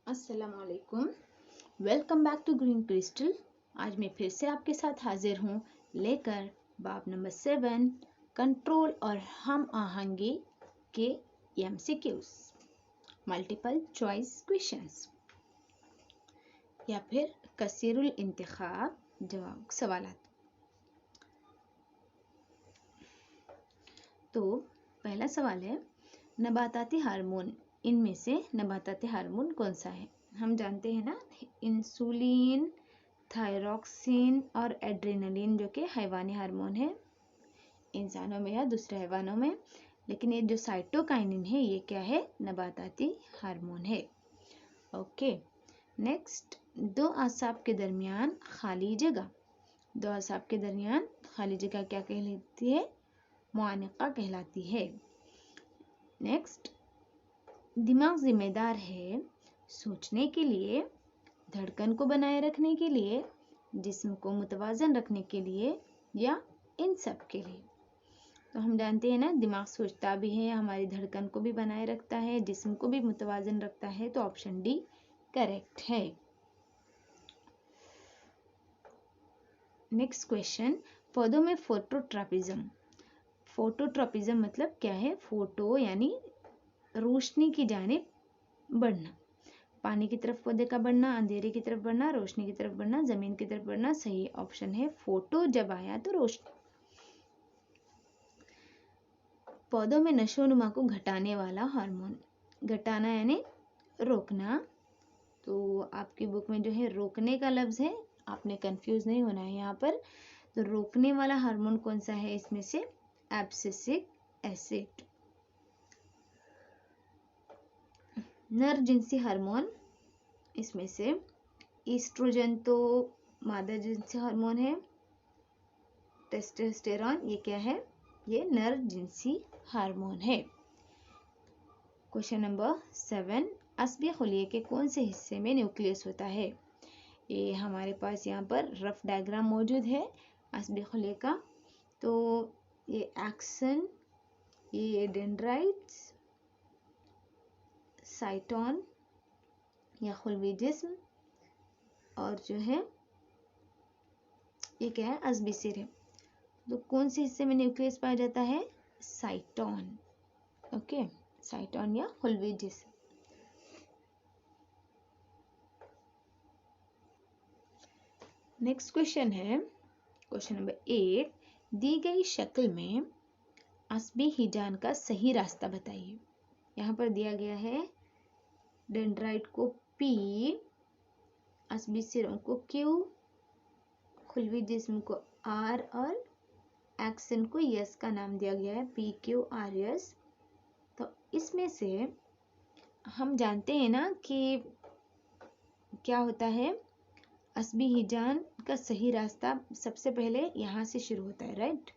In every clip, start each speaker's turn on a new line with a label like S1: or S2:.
S1: अस्सलामुअलैकुम। Welcome back to Green Crystal. आज मैं फिर से आपके साथ हाजिर हूँ लेकर बाब नंबर 7 कंट्रोल और हम आहंगी के एमसीक्यूज मल्टीपल चॉइस क्वेश्चंस या फिर कसीरुल इंतखाब जवाब सवालात। तो पहला सवाल है, नबाताती हार्मोन, इनमें से नबाताती हार्मोन कौन सा है? हम जानते हैं ना, इंसुलिन, थायरॉक्सिन और एड्रेनलिन जो कि हैवानी हार्मोन है इंसानों में या दूसरे हैवानों में, लेकिन ये जो साइटोकाइनिन है ये क्या है? नबाताती हार्मोन है। ओके, नेक्स्ट, दो आसाब के दरमियान खाली जगह, दो आसाब के दरमियान खाली जगह क्या कहलाती है? मुआनिका कहलाती है। नेक्स्ट, दिमाग जिम्मेदार है सोचने के लिए, धड़कन को बनाए रखने के लिए, जिस्म को मुतवाजन रखने के लिए या इन सब के लिए? तो हम जानते हैं ना, दिमाग सोचता भी है, हमारी धड़कन को भी बनाए रखता है, जिस्म को भी मुतवाजन रखता है, तो ऑप्शन डी करेक्ट है। नेक्स्ट क्वेश्चन, पौधों में फोटोट्रॉपिज्म, फोटोट्रॉपिज्म मतलब क्या है? फोटो यानी रोशनी की जानिब बढ़ना, पानी की तरफ पौधे का बढ़ना, अंधेरे की तरफ बढ़ना, रोशनी की तरफ बढ़ना, जमीन की तरफ बढ़ना। सही ऑप्शन है फोटो, जब आया तो रोशनी। पौधों में नशोनुमा को घटाने वाला हार्मोन, घटाना यानी रोकना, तो आपकी बुक में जो है रोकने का लफ्ज है, आपने कंफ्यूज नहीं होना है यहाँ पर। तो रोकने वाला हार्मोन कौन सा है इसमें से? Abscisic acid. नर जिनसी हार्मोन, इसमें से ईस्ट्रोजन तो मादा जिनसी हार्मोन है, टेस्टोस्टेरॉन ये क्या है? ये नर जिनसी हार्मोन है। क्वेश्चन नंबर 7, अस्बी खुलिये के कौन से हिस्से में न्यूक्लियस होता है? ये हमारे पास यहाँ पर रफ डायग्राम मौजूद है अस्बी खुलिये का। तो ये एक्सन, ये डेंड्राइट्स, साइटोन या खुलवी जिस्म, और जो है ये क्या है? अस्बी सिरे। तो कौन से हिस्से में न्यूक्लियस पाया जाता है? साइटोन। ओके, साइटोन या खुलवी जिस्म। नेक्स्ट क्वेश्चन है क्वेश्चन नंबर 8, दी गई शक्ल में अस्बी हिजान का सही रास्ता बताइए। यहाँ पर दिया गया है डेंड्राइट को P, अस्बी सिरों को Q, खुलवी जिस्म को R और एक्सन को S का नाम दिया गया है PQRS। तो इसमें से हम जानते हैं ना कि क्या होता है? अस्बी हिजान का सही रास्ता सबसे पहले यहाँ से शुरू होता है, राइट?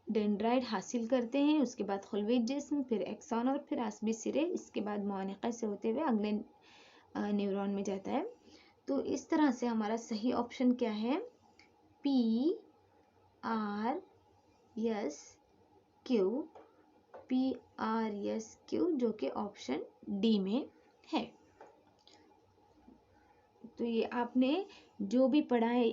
S1: डेंड्राइट हासिल करते हैं, उसके बाद खुलवी जिस्म, फिर एक्सॉन और फिर अस्बी सिरे, इसके बाद मुआनिका से होते हुए अगले न्यूरॉन में जाता है। तो इस तरह से हमारा सही ऑप्शन क्या है? PRSQ, PRSQ जो कि ऑप्शन डी में है। तो ये आपने जो भी पढ़ा है,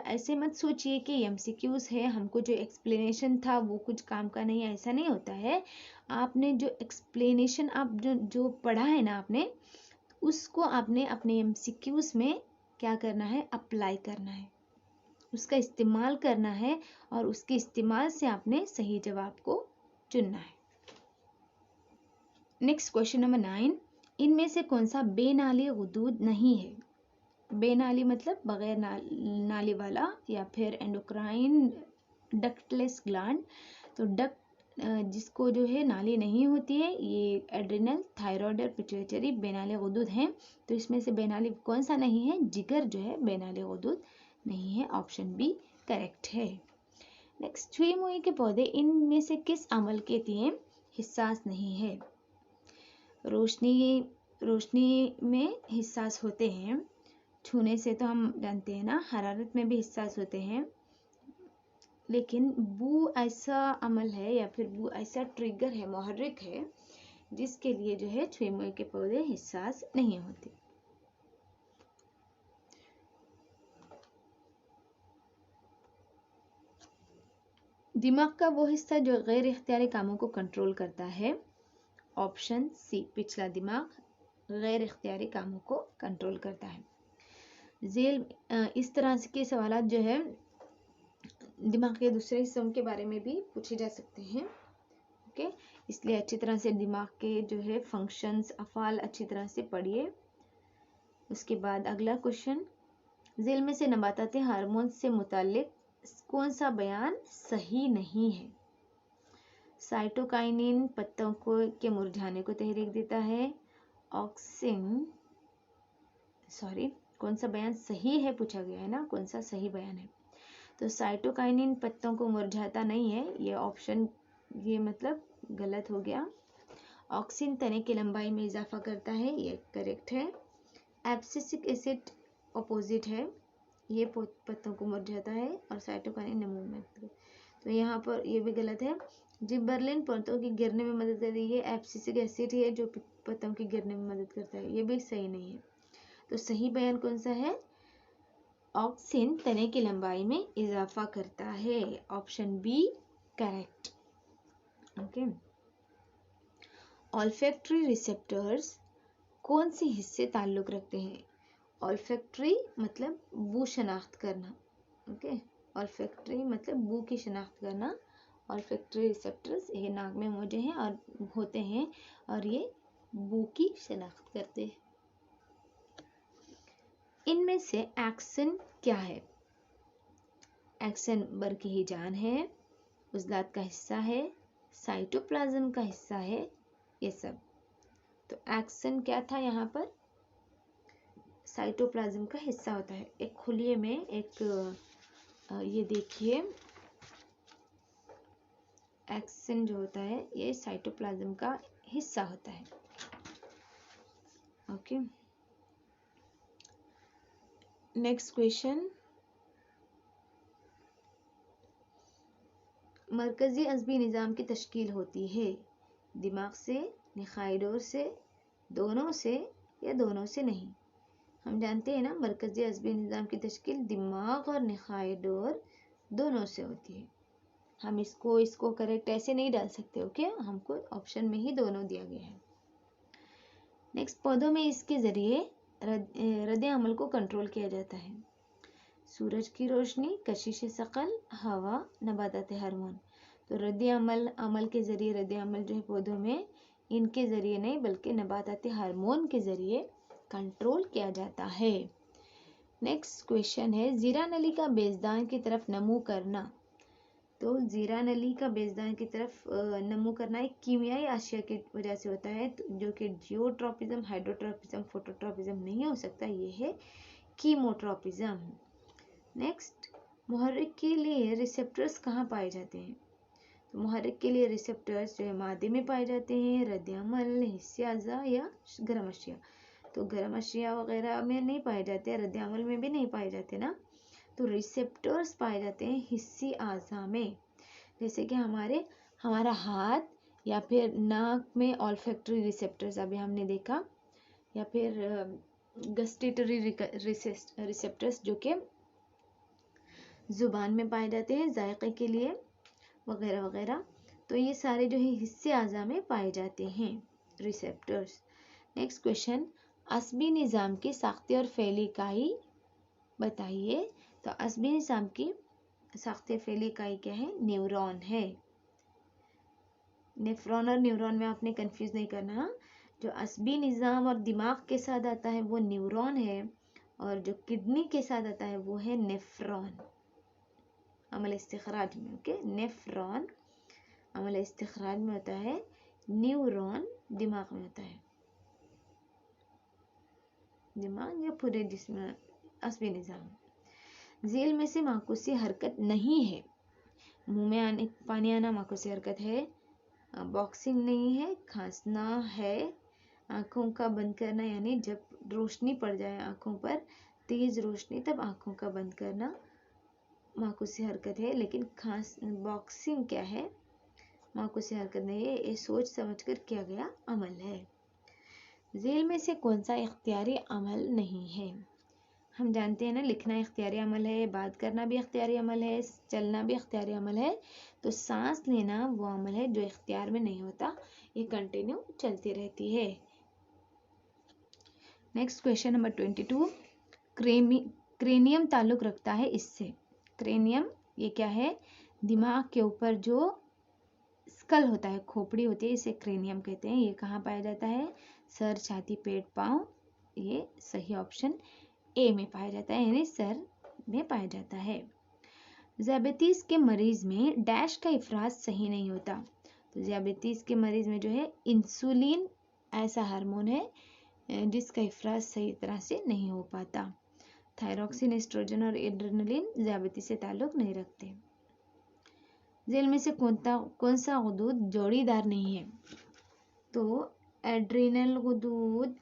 S1: ऐसे मत सोचिए कि एमसीक्यूज है, हमको जो एक्सप्लेनेशन था वो कुछ काम का नहीं है, ऐसा नहीं होता है। आपने जो एक्सप्लेनेशन आप जो पढ़ा है ना आपने, उसको आपने अपने एमसीक्यूज में क्या करना है? अप्लाई करना है, उसका इस्तेमाल करना है, और उसके इस्तेमाल से आपने सही जवाब को चुनना है। नेक्स्ट क्वेश्चन नंबर 9, इनमें से कौन सा बेनाली गुदूद नहीं है? बेनाली मतलब बगैर नाली वाला, या फिर एंडोक्राइन डक्टलेस ग्लैंड। तो डक्ट जिसको जो है नाली नहीं होती है, ये एड्रिनल, थायराइड और पिट्यूटरी बेनाली गुदूद हैं। तो इसमें से बेनाली कौन सा नहीं है? जिगर जो है बेनाली गुदूद नहीं है, ऑप्शन बी करेक्ट है। नेक्स्ट, छुई मुई के पौधे इनमें से किस अमल के लिए हिस्सास नहीं है? रोशनी में हिस्सास होते हैं, छूने से तो हम जानते हैं ना, हरारत में भी हिस्सास होते हैं, लेकिन बू ऐसा अमल है या फिर बू ऐसा ट्रिगर है, मुहर्रिक है जिसके लिए जो है छुई के पौधे हिस्सास नहीं होते। दिमाग का वो हिस्सा जो गैर इख्तियारी कामों को कंट्रोल करता है। ऑप्शन सी, पिछला दिमाग गैर इख्तियारी कामों को कंट्रोल करता है। जेल इस तरह के सवाल जो है दिमाग के दूसरे हिस्सों के बारे में भी पूछे जा सकते हैं। ओके, इसलिए अच्छी तरह से दिमाग के जो है फंक्शंस, अफ़ाल अच्छी तरह से पढ़िए। उसके बाद अगला क्वेश्चन, जेल में से नबाताती हार्मोन से मुताल्लिक कौन सा बयान सही नहीं है? साइटोकाइनिन पत्तों के मुरझाने को तहरीक देता है। कौन सा बयान सही है पूछा गया है ना, कौन सा सही बयान है? तो साइटोकाइनिन पत्तों को मुरझाता नहीं है, ये ऑप्शन ये मतलब गलत हो गया। ऑक्सिन तने की लंबाई में इजाफा करता है, ये करेक्ट है। एब्सिसिक एसिड अपोजिट है, ये पत्तों को मुरझाता है, और साइटोकाइनिन नमूने में, तो यहाँ पर ये भी गलत है। जिबरेलिन पत्तों की गिरने में मदद करती है, एब्सिसिक एसिड है जो पत्तों की गिरने में मदद करता है, ये भी सही नहीं है। तो सही बयान कौन सा है? ऑक्सिन तने की लंबाई में इजाफा करता है, option B correct. Okay, olfactory receptors कौन से हिस्से ताल्लुक रखते हैं? ऑल्फैक्टरी मतलब बू शनाख्त करना। ओके, ऑल्फैक्टरी मतलब बू की शनाख्त करना। ऑल्फैक्टरी रिसेप्टर्स ये नाक में मौजूद हैं और होते हैं, और ये बू की शनाख्त करते हैं। इनमें से एक्सन क्या है? एक्सन बर की ही जान है, उज़लात का हिस्सा है, साइटोप्लाज्म का हिस्सा है, ये सब। तो एक्सन क्या था यहाँ पर? साइटोप्लाज्म का हिस्सा होता है। एक खुलिए में एक ये देखिए, एक्सन जो होता है ये साइटोप्लाज्म का हिस्सा होता है। ओके, नेक्स्ट क्वेश्चन, मरकजी अज़बी निज़ाम की तश्कील होती है दिमाग से, निखाइडोर से, दोनों से, या दोनों से नहीं? हम जानते हैं ना मरकजी अज़बी निज़ाम की तश्कील दिमाग और निखाइडोर दोनों से होती है। हम इसको करेक्ट ऐसे नहीं डाल सकते। ओके, हमको ऑप्शन में ही दोनों दिया गया है। नेक्स्ट, पौधों में इसके ज़रिए रद्द अमल को कंट्रोल किया जाता है। सूरज की रोशनी, कशिश शकल, हवा, नबाताती हार्मोन। तो रद्द अमल के ज़रिए रद्द अमल जो है पौधों में, इनके ज़रिए नहीं बल्कि नबाताती हार्मोन के ज़रिए कंट्रोल किया जाता है। नेक्स्ट क्वेश्चन है, जीरा नली का बेजदान की तरफ नमू करना। तो जीरा नली का बेजदान की तरफ नमू करना एक कीमियाई अशिया की वजह से होता है, जो कि जियोट्रोपिज्म, हाइड्रोट्रोपिज्म, फोटोट्रोपिज्म नहीं हो सकता, ये है कीमोट्रोपिज्म। नेक्स्ट, मुहर्रिक के लिए रिसेप्टर्स कहाँ पाए जाते हैं? तो मुहर्रिक के लिए रिसेप्टर्स जो है मादे में पाए जाते हैं, रद्द अमल, हिस्से अज़ा या गर्म अशिया। तो गर्म अशिया वगैरह में नहीं पाए जाते, रद्द अमल में भी नहीं पाए जाते ना। तो रिसेप्टर्स पाए जाते हैं हिस्सी आज़ा में, जैसे कि हमारा हाथ, या फिर नाक में ऑल्फैक्टरी रिसेप्टर्स अभी हमने देखा, या फिर गस्टेटरी रिसेप्टर्स जो कि ज़ुबान में पाए जाते हैं जायके के लिए, वगैरह वगैरह। तो ये सारे जो है हिस्से आज़ा में पाए जाते हैं रिसेप्टर्स। नेक्स्ट क्वेश्चन, असबी निज़ाम की साख्ती और फ़ेली इकाई बताइए। तो असबी निज़ाम की साख्ती और फ़ेली इकाई क्या है? न्यूरॉन है। नेफ्रॉन और न्यूरॉन में आपने कंफ्यूज नहीं करना। जो असबी निज़ाम और दिमाग के साथ आता है वो न्यूरॉन है, और जो किडनी के साथ आता है वो है नेफ्रॉन, अमल इस्तिखराज में। ओके, नेफ्रॉन अमल इस्तिखराज में होता है, न्यूरॉन दिमाग में होता है, दिमाग या पूरे जिस्म। असबी निज़ाम झील में से माकूसी हरकत नहीं है, मुंह में पानी आना माकूसी हरकत है, बॉक्सिंग नहीं है, खांसना है, आँखों का बंद करना यानी जब रोशनी पड़ जाए आँखों पर, तेज रोशनी, तब आँखों का बंद करना माकूसी हरकत है। लेकिन बॉक्सिंग क्या है? माकूसी हरकत नहीं है, ये सोच समझकर किया गया अमल है। झेल में से कौन सा इख्तियारी अमल नहीं है? हम जानते हैं ना, लिखना इख्तियारी अमल है, बात करना भी इख्तियारी अमल है, चलना भी इख्तियारी अमल है। तो सांस लेना वो अमल है जो इख्तियार में नहीं होता, ये कंटिन्यू चलती रहती है। Next question number 22। क्रेनियम ताल्लुक रखता है इससे। क्रेनियम ये क्या है? दिमाग के ऊपर जो स्कल होता है, खोपड़ी होती है, इसे क्रेनियम कहते हैं। ये कहाँ पाया जाता है? सर, छाती, पेट, पाँव। ये सही ऑप्शन ए में पाया जाता है, यानी सर में पाया जाता है। ज़ियाबतीस के मरीज में डैश का इफराज सही नहीं होता। तो ज़ियाबतीस के मरीज में जो है इंसुलिन ऐसा हार्मोन है जिसका इफराज सही तरह से नहीं हो पाता। थायरॉक्सिन, एस्ट्रोजन और एड्रेनलिन ज़ियाबतीस से ताल्लुक नहीं रखते। जेल में से कौन सा गुदूद जोड़ीदार नहीं है? तो एड्रिनल गुदूद,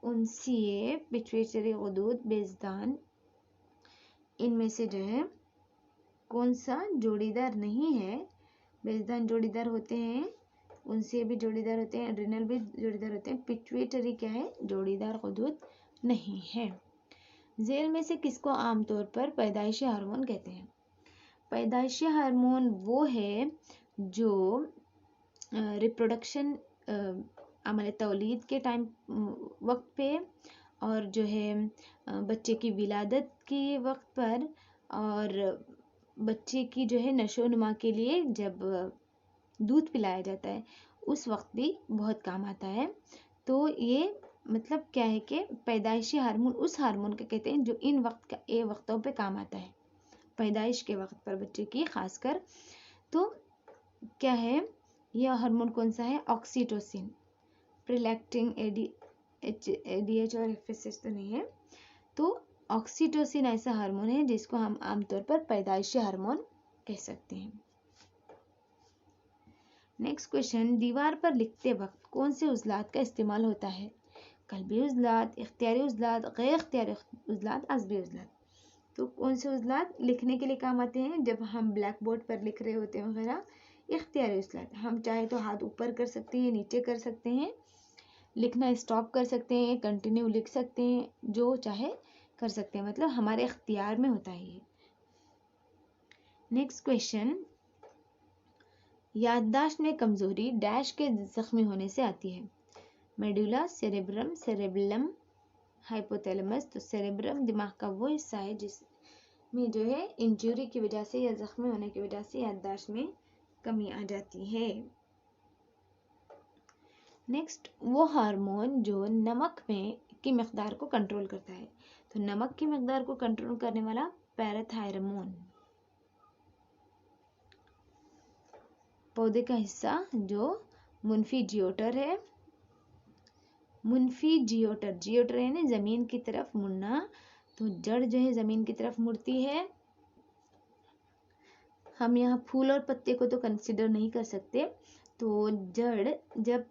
S1: उनसीए, पिट्यूटरी गुदूद, बेजदान, इनमें से जो है कौन सा जोड़ीदार नहीं है? बेजदान जोड़ीदार होते हैं, उनसीए भी जोड़ीदार होते हैं, एड्रिनल भी जोड़ीदार होते हैं। पिट्यूटरी क्या है? जोड़ीदार गुदूद नहीं है। जेल में से किसको आमतौर पर पैदाइशी हार्मोन कहते हैं? पैदाइशी हार्मोन वो है जो रिप्रोडक्शन अमल तौलीद के टाइम वक्त पे, और जो है बच्चे की विलादत के वक्त पर, और बच्चे की जो है नशो नुमा के लिए जब दूध पिलाया जाता है उस वक्त भी बहुत काम आता है। तो ये मतलब क्या है कि पैदाइशी हार्मोन उस हार्मोन को कहते हैं जो इन वक्तों पे काम आता है, पैदाइश के वक्त पर बच्चे की खासकर। तो क्या है यह हार्मोन? कौन सा है? ऑक्सीटोसिन, प्रोलैक्टिन, एडीएच और एफएसएच तो नहीं है। तो ऑक्सीटोसिन ऐसा हार्मोन है जिसको हम आमतौर पर पैदाइशी हार्मोन कह सकते हैं। नेक्स्ट क्वेश्चन, दीवार पर लिखते वक्त कौन से उजलात का इस्तेमाल होता है? कल्बी उजलात, इख्तियारी उजलात, गैर इख्तियारी उजलात, अज़बी उजलात। तो कौन से उजलात लिखने के लिए काम आते हैं? जब हम ब्लैक बोर्ड पर लिख रहे होते हैं वगैरह, इख्तियारी उजलात। हम चाहे तो हाथ ऊपर कर सकते हैं, नीचे कर सकते हैं, लिखना स्टॉप कर सकते हैं, कंटिन्यू लिख सकते हैं, जो चाहे कर सकते हैं, मतलब हमारे इख्तियार में होता है ये। नेक्स्ट क्वेश्चन, याददाश्त में कमजोरी डैश के जख्मी होने से आती है? Medulla, cerebrum, cerebellum, hypothalamus. तो सेरेब्रम दिमाग का वो हिस्सा है जिसमें जो है इंजरी की वजह से या जख्मी होने की वजह से याददाश्त में कमी आ जाती है। नेक्स्ट, वो हार्मोन जो नमक में की मकदार को कंट्रोल करता है? तो नमक की मकदार को कंट्रोल करने वाला पैराथायरमोन। पौधे का हिस्सा जो मुनफी जियोटर है, मुनफी जियोटर, जियोटर यानी जमीन की तरफ मुड़ना। तो जड़ जो है जमीन की तरफ मुड़ती है। हम यहाँ फूल और पत्ते को तो कंसिडर नहीं कर सकते। तो जड़ जब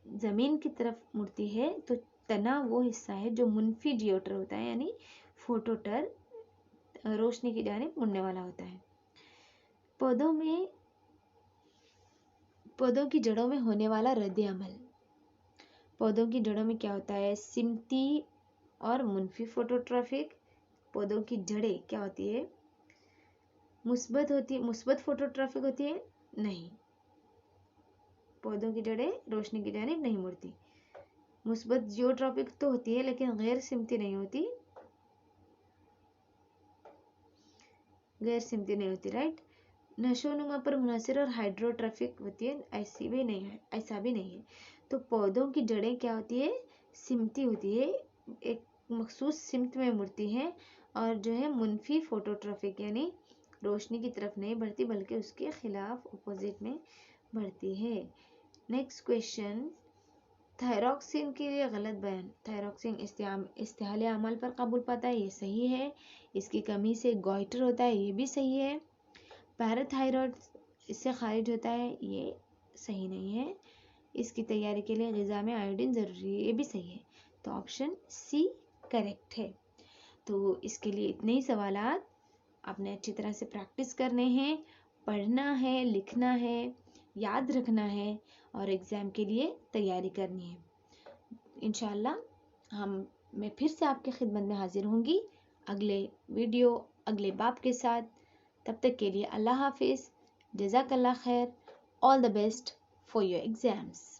S1: जमीन की तरफ मुड़ती है तो तना वो हिस्सा है जो मुनफी जियोटर होता है, यानी फोटोटर, रोशनी की जानिब मुड़ने वाला होता है। पौधों की जड़ों में होने वाला रद्द अमल। पौधों की जड़ों में क्या होता है? सिमती और मुनफी फोटोट्रॉफिक। पौधों की जड़ें क्या होती है? मुस्बत फोटोट्रॉफिक होती है? नहीं, पौधों की जड़ें रोशनी की जानिब नहीं मुड़ती। मुस्बत जियोट्रॉपिक तो होती है लेकिन गैर सिमती नहीं होती, राइट। नशोनुमा पर मुनहसर और हाइड्रोट्रॉफिक होती है? ऐसा भी नहीं है। तो पौधों की जड़ें क्या होती है? सिमती होती है, एक मखसूस सिमत में मुड़ती है, और जो है मुनफी फोटोट्रॉफिक यानी रोशनी की तरफ नहीं बढ़ती बल्कि उसके खिलाफ अपोजिट में बढ़ती है। नेक्स्ट क्वेश्चन, थायरॉक्सिन के लिए गलत बयान। थायरॉक्सिन इस्तेहाले अमल पर काबूल पाता है, ये सही है। इसकी कमी से गॉइटर होता है, ये भी सही है। पैराथायरॉयड इससे खारिज होता है, ये सही नहीं है। इसकी तैयारी के लिए ग़िज़ा में आयोडीन ज़रूरी है, ये भी सही है। तो ऑप्शन सी करेक्ट है। तो इसके लिए इतने ही सवालात आपने अच्छी तरह से प्रैक्टिस करने हैं पढ़ना है, लिखना है, याद रखना है और एग्ज़ाम के लिए तैयारी करनी है। इंशाल्लाह मैं फिर से आपकी खिदमत में हाजिर होंगी अगले वीडियो, अगले बाब के साथ। तब तक के लिए अल्लाह हाफिज़, जज़ाकल्लाह खैर, all the best for your exams.